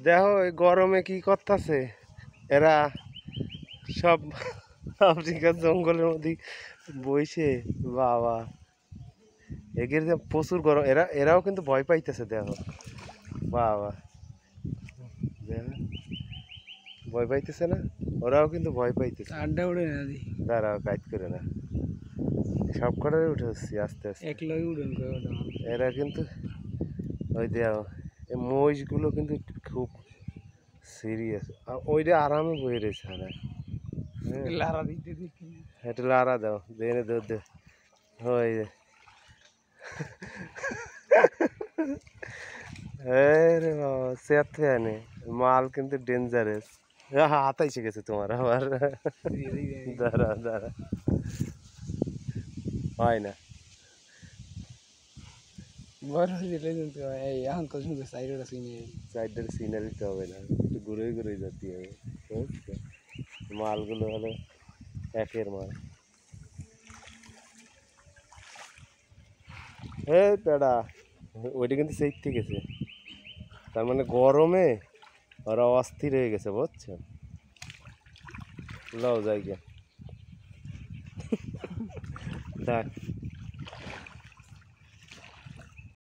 দেখো এই গরমে কি করতেছে এরা সব আফ্রিকার জঙ্গলের মধ্যে বইছে। বাবা এগের যে প্রচুর গরম, এরাও কিন্তু ভয় পাইতেছে। দেখো বাবা, দেখো ভয় পাইতেছে না, ওরাও কিন্তু ভয় পাইতেছে। আড্ডা উড়ে না দাঁড়াও, কাজ করে না, সব কটারে উঠে আসছি আস্তে আস্তে। একলাই উড়েন এরা কিন্তু ওই দেখো এই মহিষগুলো কিন্তু খুব সিরিয়াস, ওইটা আরামে বয়ে রয়েছে। লারা দিতে দেখি এটা লারা দাও, দেনে দে দে ওই রে বাবা, চেতে আনে মাল কিন্তু ডেঞ্জারাস। হাত এসে গেছে তোমার আবার। দাঁড়া দাঁড়া, হয় না। বড় যেটা জানতে হয় এই এখন তো শুনতে সাইডটা শুনে সাইডের সিনারি তো হবে না, একটু ঘুরে ঘুরে যেতে হবে। বুঝছো? মালগুলো হলো একের মাল। এই পেড়া, ওইটা কিন্তু সেই ঠিক আছে, তার মানে গরমে ওরা অস্থির হয়ে গেছে, বুঝছো? লও যাই গিয়া, দেখ